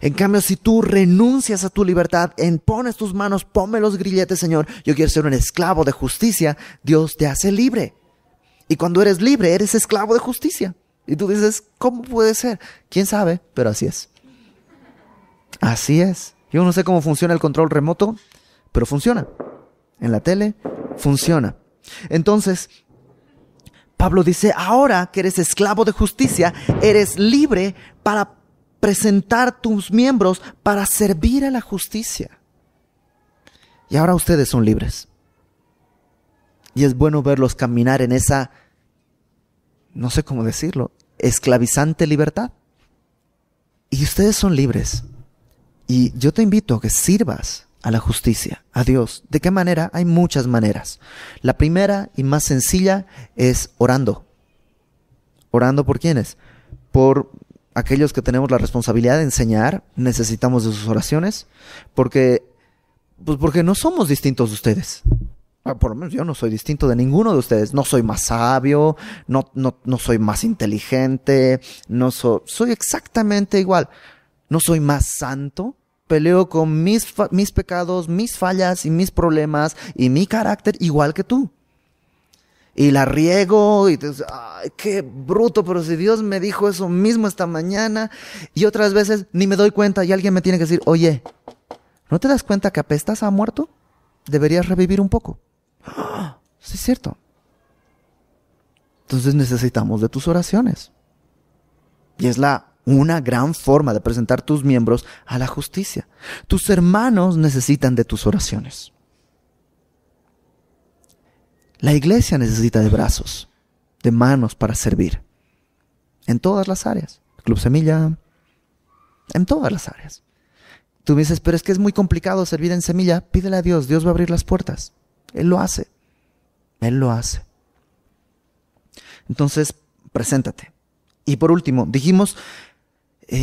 En cambio, si tú renuncias a tu libertad, pones tus manos, ponme los grilletes, Señor, yo quiero ser un esclavo de justicia, Dios te hace libre. Y cuando eres libre, eres esclavo de justicia. Y tú dices, ¿cómo puede ser? ¿Quién sabe? Pero así es. Así es. Yo no sé cómo funciona el control remoto, pero funciona. En la tele, funciona. Entonces, Pablo dice, ahora que eres esclavo de justicia, eres libre para presentar tus miembros para servir a la justicia. Y ahora ustedes son libres. Y es bueno verlos caminar en esa, no sé cómo decirlo, esclavizante libertad. Y ustedes son libres. Y yo te invito a que sirvas a la justicia, a Dios. ¿De qué manera? Hay muchas maneras. La primera y más sencilla es orando. ¿Orando por quiénes? Por aquellos que tenemos la responsabilidad de enseñar. Necesitamos de sus oraciones. Porque no somos distintos de ustedes. Por lo menos yo no soy distinto de ninguno de ustedes. No soy más sabio, no soy más inteligente, soy exactamente igual. No soy más santo. Peleo con mis pecados, mis fallas y mis problemas y mi carácter igual que tú. Y la riego y te dices, ay, qué bruto, pero si Dios me dijo eso mismo esta mañana. Y otras veces ni me doy cuenta y alguien me tiene que decir, oye, ¿no te das cuenta que apestas a muerto? Deberías revivir un poco. Sí, es cierto. Entonces necesitamos de tus oraciones. Y es una gran forma de presentar tus miembros a la justicia. Tus hermanos necesitan de tus oraciones. La iglesia necesita de brazos, de manos para servir. En todas las áreas. Club Semilla, en todas las áreas. Tú me dices, pero es que es muy complicado servir en Semilla. Pídele a Dios, Dios va a abrir las puertas. Él lo hace. Él lo hace. Entonces, preséntate. Y por último, dijimos,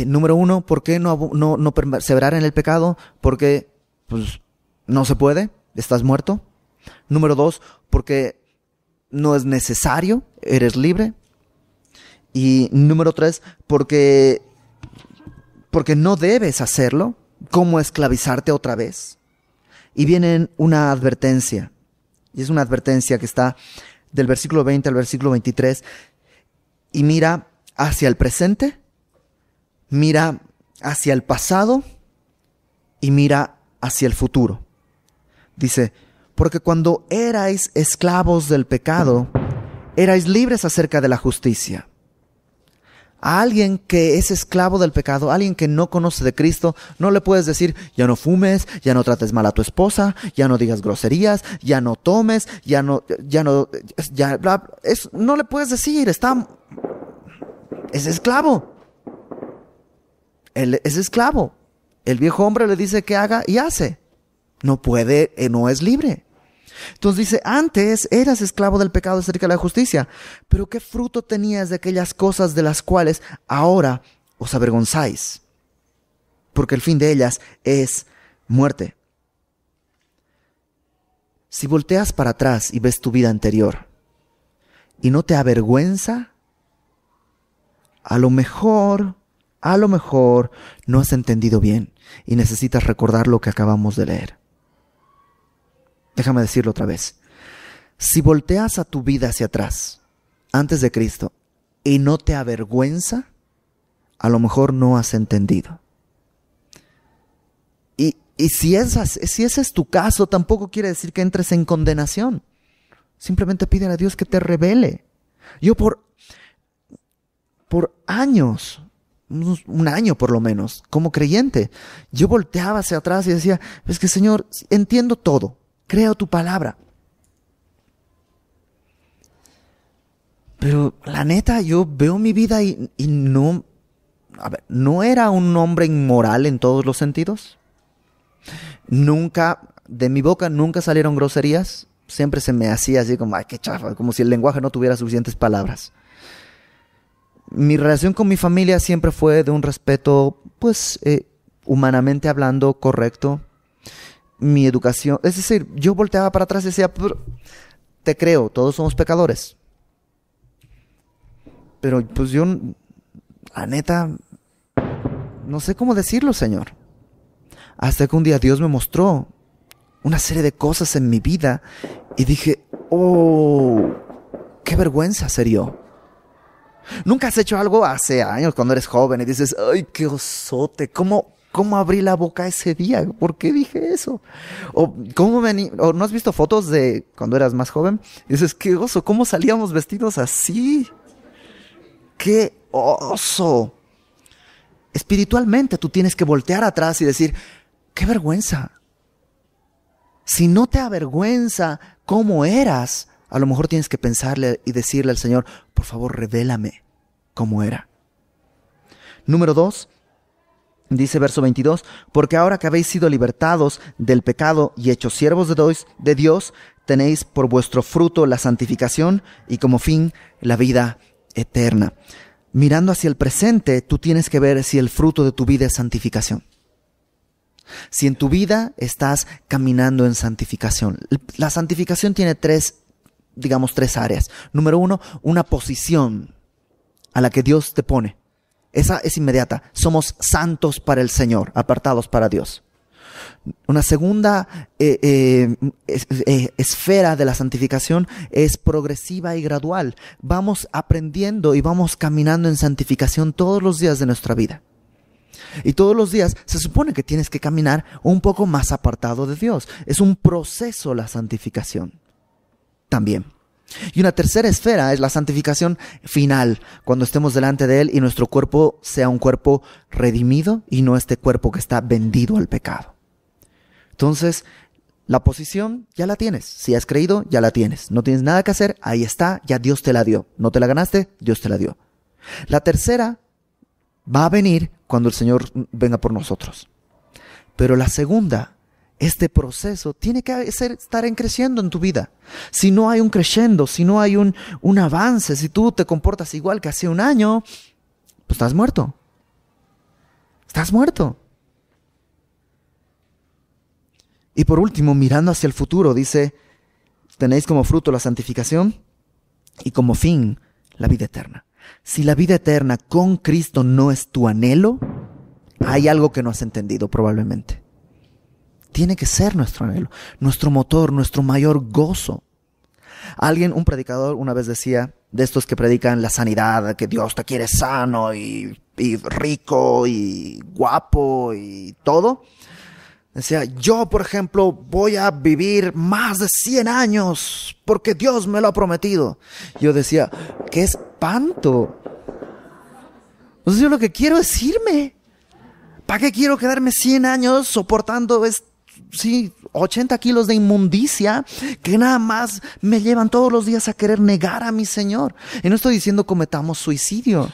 número 1, ¿por qué no perseverar en el pecado? Porque pues, no se puede, estás muerto. Número 2, porque no es necesario, eres libre. Y número 3, porque no debes hacerlo, ¿cómo esclavizarte otra vez? Y viene una advertencia, y es una advertencia que está del versículo 20 al versículo 23, y mira hacia el presente, mira hacia el pasado, y mira hacia el futuro. Dice, porque cuando erais esclavos del pecado, erais libres acerca de la justicia. A alguien que es esclavo del pecado, a alguien que no conoce de Cristo, no le puedes decir, ya no fumes, ya no trates mal a tu esposa, ya no digas groserías, ya no tomes, no le puedes decir, es esclavo. Él es esclavo. El viejo hombre le dice que haga y hace. No puede, no es libre. Entonces dice, antes eras esclavo del pecado acerca de la justicia, pero ¿qué fruto tenías de aquellas cosas de las cuales ahora os avergonzáis? Porque el fin de ellas es muerte. Si volteas para atrás y ves tu vida anterior y no te avergüenza, a lo mejor no has entendido bien y necesitas recordar lo que acabamos de leer. Déjame decirlo otra vez. Si volteas a tu vida hacia atrás, antes de Cristo, y no te avergüenza, a lo mejor no has entendido. Y si ese es tu caso, tampoco quiere decir que entres en condenación. Simplemente pídele a Dios que te revele. Yo por años, un año por lo menos, como creyente, yo volteaba hacia atrás y decía, es que Señor, entiendo todo. Creo tu palabra. Pero la neta, yo veo mi vida y no... ¿no era un hombre inmoral en todos los sentidos? De mi boca nunca salieron groserías. Siempre se me hacía así como, ay, qué chafa, como si el lenguaje no tuviera suficientes palabras. Mi relación con mi familia siempre fue de un respeto pues, humanamente hablando, correcto. Mi educación, es decir, yo volteaba para atrás y decía, te creo, todos somos pecadores. Pero pues yo, la neta, no sé cómo decirlo, Señor. Hasta que un día Dios me mostró una serie de cosas en mi vida y dije, oh, qué vergüenza ser yo. ¿Nunca has hecho algo hace años cuando eres joven y dices, ay, qué osote, ¿cómo abrí la boca ese día? ¿Por qué dije eso? O ¿no has visto fotos de cuando eras más joven? Y dices, qué oso, ¿cómo salíamos vestidos así? ¡Qué oso! Espiritualmente tú tienes que voltear atrás y decir, ¡qué vergüenza! Si no te avergüenza cómo eras, a lo mejor tienes que pensarle y decirle al Señor, por favor, revélame cómo era. Número 2, dice verso 22, porque ahora que habéis sido libertados del pecado y hechos siervos de Dios, tenéis por vuestro fruto la santificación y como fin la vida eterna. Mirando hacia el presente, tú tienes que ver si el fruto de tu vida es santificación. Si en tu vida estás caminando en santificación. La santificación tiene tres áreas. Número 1, una posición a la que Dios te pone. Esa es inmediata. Somos santos para el Señor, apartados para Dios. Una segunda esfera de la santificación es progresiva y gradual. Vamos aprendiendo y vamos caminando en santificación todos los días de nuestra vida. Y todos los días se supone que tienes que caminar un poco más apartado de Dios. Es un proceso la santificación también. Y una tercera esfera es la santificación final, cuando estemos delante de Él y nuestro cuerpo sea un cuerpo redimido y no este cuerpo que está vendido al pecado. Entonces, la posición ya la tienes. Si has creído, ya la tienes. No tienes nada que hacer, ahí está, ya Dios te la dio. No te la ganaste, Dios te la dio. La tercera va a venir cuando el Señor venga por nosotros. Pero la segunda, este proceso tiene que estar creciendo en tu vida. Si no hay un crescendo, si no hay un avance, si tú te comportas igual que hace un año, pues estás muerto. Estás muerto. Y por último, mirando hacia el futuro, dice, tenéis como fruto la santificación y como fin la vida eterna. Si la vida eterna con Cristo no es tu anhelo, hay algo que no has entendido probablemente. Tiene que ser nuestro anhelo, nuestro motor, nuestro mayor gozo. Un predicador una vez decía, de estos que predican la sanidad, que Dios te quiere sano y rico y guapo y todo. Decía, yo por ejemplo voy a vivir más de 100 años porque Dios me lo ha prometido. Yo decía, ¡qué espanto! Entonces yo lo que quiero es irme. ¿Para qué quiero quedarme 100 años soportando 80 kilos de inmundicia que nada más me llevan todos los días a querer negar a mi Señor? Y no estoy diciendo cometamos suicidio,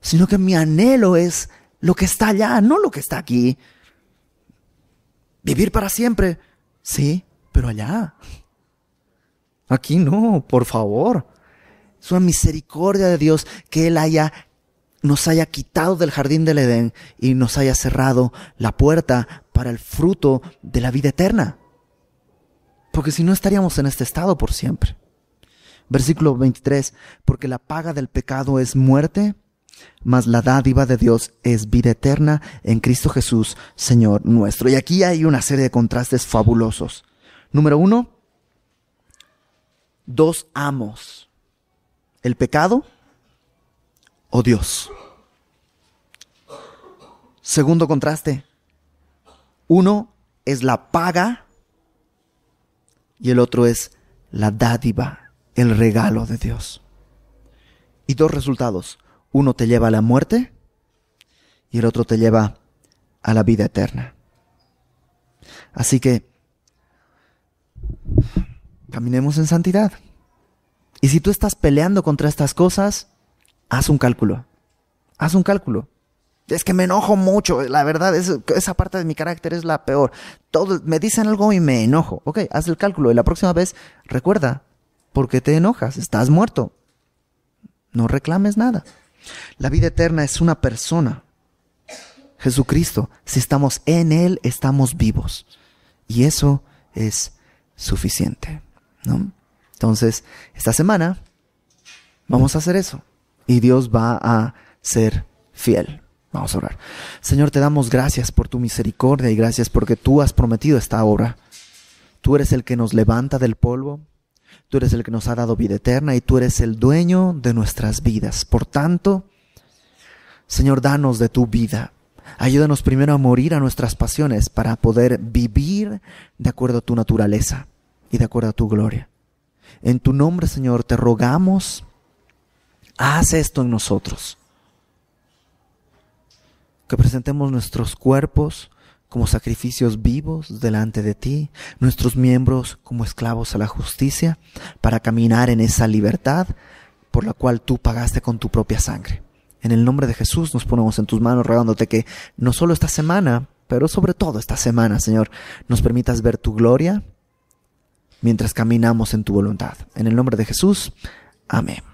sino que mi anhelo es lo que está allá, no lo que está aquí. Vivir para siempre, sí, pero allá. Aquí no, por favor. Es una misericordia de Dios que Él nos haya quitado del jardín del Edén y nos haya cerrado la puerta para el fruto de la vida eterna. Porque si no estaríamos en este estado por siempre. Versículo 23, porque la paga del pecado es muerte, mas la dádiva de Dios es vida eterna en Cristo Jesús, Señor nuestro. Y aquí hay una serie de contrastes fabulosos. Número 1, dos amos. El pecado o Dios. Segundo contraste. Uno es la paga y el otro es la dádiva, el regalo de Dios. Y dos resultados. Uno te lleva a la muerte y el otro te lleva a la vida eterna. Así que caminemos en santidad. Y si tú estás peleando contra estas cosas, haz un cálculo. Haz un cálculo. Es que me enojo mucho. La verdad, esa parte de mi carácter es la peor. Me dicen algo y me enojo. Ok, haz el cálculo. Y la próxima vez, recuerda, ¿por qué te enojas? Estás muerto. No reclames nada. La vida eterna es una persona. Jesucristo. Si estamos en Él, estamos vivos. Y eso es suficiente, ¿no? Entonces, esta semana vamos a hacer eso. Y Dios va a ser fiel. Vamos a orar. Señor, te damos gracias por tu misericordia y gracias porque tú has prometido esta obra. Tú eres el que nos levanta del polvo. Tú eres el que nos ha dado vida eterna y tú eres el dueño de nuestras vidas. Por tanto, Señor, danos de tu vida. Ayúdanos primero a morir a nuestras pasiones para poder vivir de acuerdo a tu naturaleza y de acuerdo a tu gloria. En tu nombre, Señor, te rogamos, haz esto en nosotros. Que presentemos nuestros cuerpos como sacrificios vivos delante de ti, nuestros miembros como esclavos a la justicia, para caminar en esa libertad por la cual tú pagaste con tu propia sangre. En el nombre de Jesús nos ponemos en tus manos, rogándote que no solo esta semana, pero sobre todo esta semana, Señor, nos permitas ver tu gloria mientras caminamos en tu voluntad. En el nombre de Jesús, amén.